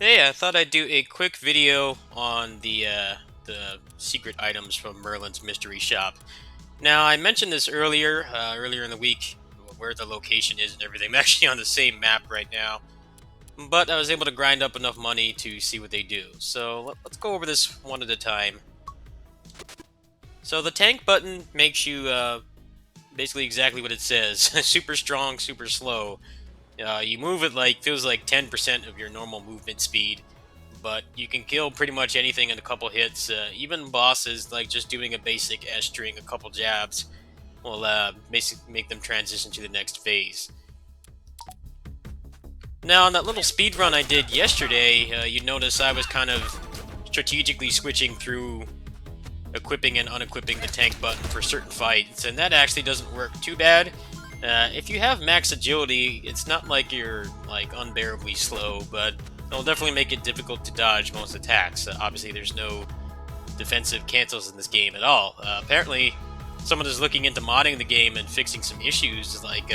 Hey, I thought I'd do a quick video on the secret items from Merlin's Mystery Shop. Now, I mentioned this earlier in the week, where the location is and everything. I'm actually on the same map right now, but I was able to grind up enough money to see what they do. So let's go over this one at a time. So the tank button makes you basically exactly what it says: super strong, super slow. You move at like feels like 10% of your normal movement speed, but you can kill pretty much anything in a couple hits. Even bosses, like just doing a basic S string, a couple jabs, will basically make them transition to the next phase. Now, on that little speed run I did yesterday, you notice I was kind of strategically switching through equipping and unequipping the tank button for certain fights, and that actually doesn't work too bad. If you have max agility, it's not like you're like unbearably slow, but it'll definitely make it difficult to dodge most attacks. Obviously, there's no defensive cancels in this game at all. Apparently, someone is looking into modding the game and fixing some issues, like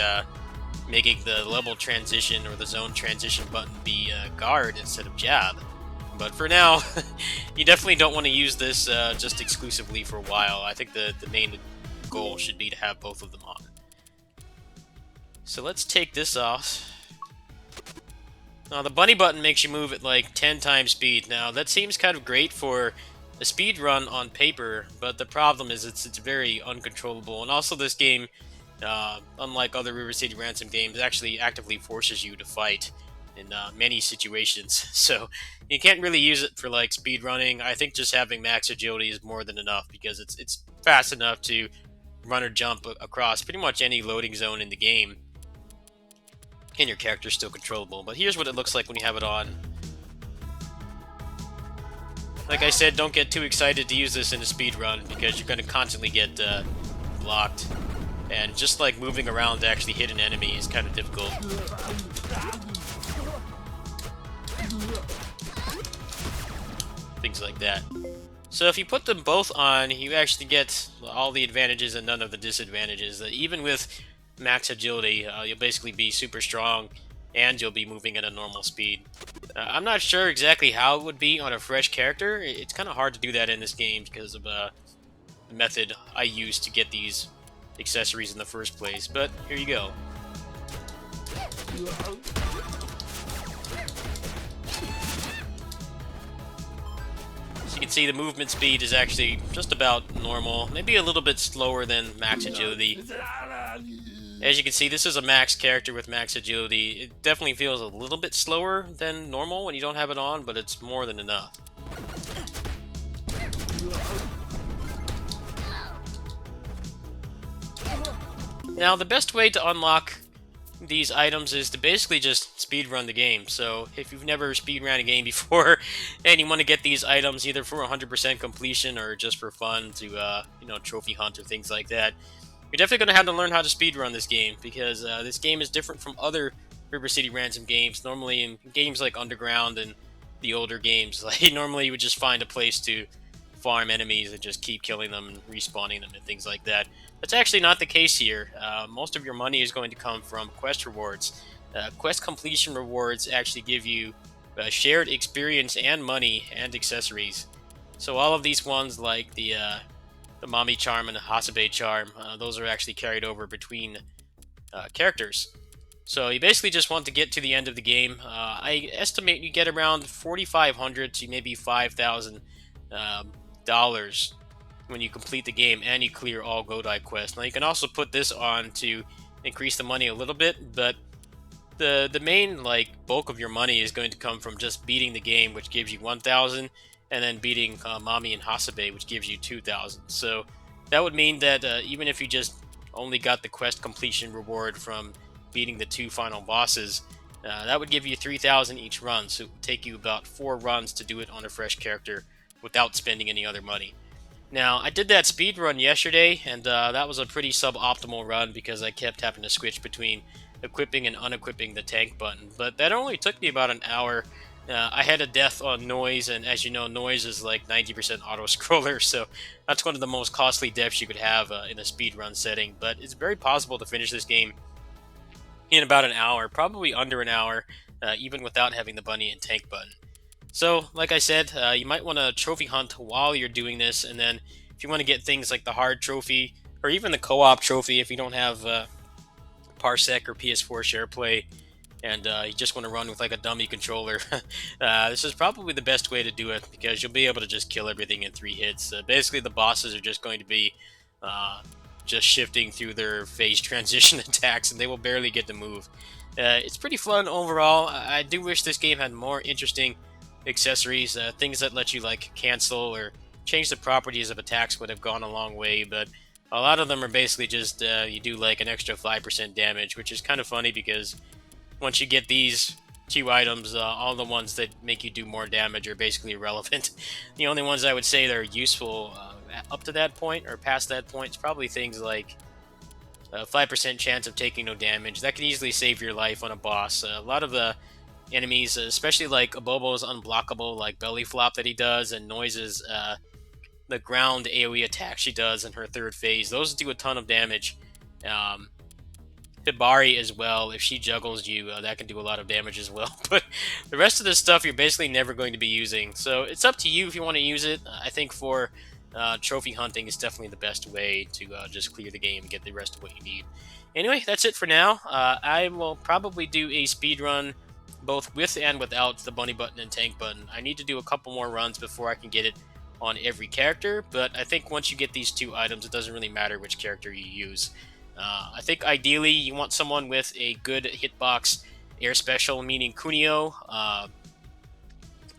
making the level transition or the zone transition button be guard instead of jab. But for now, you definitely don't want to use this just exclusively for a while. I think the main goal should be to have both of them on. So let's take this off. Now the bunny button makes you move at like 10 times speed. Now that seems kind of great for a speed run on paper, but the problem is it's very uncontrollable. And also this game, unlike other River City Ransom games, actually actively forces you to fight in many situations. So you can't really use it for like speed running. I think just having max agility is more than enough because it's fast enough to run or jump across pretty much any loading zone in the game, and your character's still controllable. But here's what it looks like when you have it on. Like I said, don't get too excited to use this in a speed run because you're going to constantly get blocked. And just like moving around to actually hit an enemy is kind of difficult. Things like that. So if you put them both on, you actually get all the advantages and none of the disadvantages. Even with max agility, you'll basically be super strong and you'll be moving at a normal speed. I'm not sure exactly how it would be on a fresh character. It's kind of hard to do that in this game because of the method I used to get these accessories in the first place. But here you go. So you can see the movement speed is actually just about normal, maybe a little bit slower than max agility. As you can see, this is a max character with max agility. It definitely feels a little bit slower than normal when you don't have it on, but it's more than enough. Now, the best way to unlock these items is to basically just speedrun the game. So if you've never speedrun a game before and you want to get these items either for 100% completion or just for fun to, trophy hunt or things like that, you're definitely going to have to learn how to speedrun this game because this game is different from other River City Ransom games. Normally in games like Underground and the older games, like normally you would just find a place to farm enemies and just keep killing them and respawning them and things like that. That's actually not the case here. Most of your money is going to come from quest rewards. Quest completion rewards actually give you shared experience and money and accessories. So all of these ones, like the Mommy Charm and the Hasabe Charm, those are actually carried over between characters. So you basically just want to get to the end of the game. I estimate you get around 4,500 to maybe $5,000 when you complete the game and you clear all Godai quests. Now you can also put this on to increase the money a little bit, but the main like bulk of your money is going to come from just beating the game, which gives you 1,000, and then beating Mami and Hasabe, which gives you 2,000. So that would mean that even if you just only got the quest completion reward from beating the two final bosses, that would give you 3,000 each run. So it would take you about 4 runs to do it on a fresh character without spending any other money. Now, I did that speed run yesterday, and that was a pretty suboptimal run because I kept having to switch between equipping and unequipping the tank button. But that only took me about an hour. I had a death on noise, and as you know, noise is like 90% auto scroller, so that's one of the most costly deaths you could have in a speed run setting. But it's very possible to finish this game in about an hour, probably under an hour, even without having the bunny and tank button. So, like I said, you might want to trophy hunt while you're doing this, and then if you want to get things like the hard trophy or even the co-op trophy, if you don't have Parsec or PS4 SharePlay, and you just want to run with like a dummy controller, this is probably the best way to do it because you'll be able to just kill everything in 3 hits. Basically, the bosses are just going to be uh, just shifting through their phase transition attacks, and they will barely get to move. It's pretty fun overall. I do wish this game had more interesting accessories, things that let you like cancel or change the properties of attacks would have gone a long way, but a lot of them are basically just you do like an extra 5% damage, which is kind of funny because once you get these 2 items, all the ones that make you do more damage are basically irrelevant. The only ones I would say that are useful up to that point or past that point is probably things like a 5% chance of taking no damage. That could easily save your life on a boss. A lot of the enemies, especially like Abobo's unblockable, like belly flop that he does, and Noise's the ground AoE attack she does in her third phase, those do a ton of damage. Um, Hibari as well, if she juggles you, that can do a lot of damage as well. But the rest of this stuff you're basically never going to be using. So it's up to you if you want to use it. I think for trophy hunting is definitely the best way to just clear the game and get the rest of what you need. Anyway, that's it for now. I will probably do a speed run both with and without the bunny button and tank button. I need to do a couple more runs before I can get it on every character, but I think once you get these 2 items, it doesn't really matter which character you use. I think ideally you want someone with a good hitbox air special, meaning Kunio,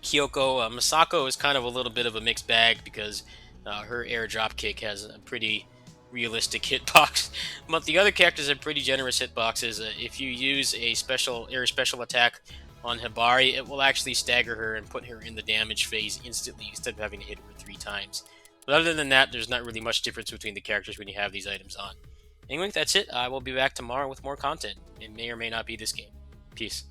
Kyoko. Masako is kind of a little bit of a mixed bag because her air drop kick has a pretty realistic hitbox, but the other characters have pretty generous hitboxes. If you use a special air special attack on Hibari, it will actually stagger her and put her in the damage phase instantly instead of having to hit her 3 times. But other than that, there's not really much difference between the characters when you have these items on. Anyway, that's it. I will be back tomorrow with more content. It may or may not be this game. Peace.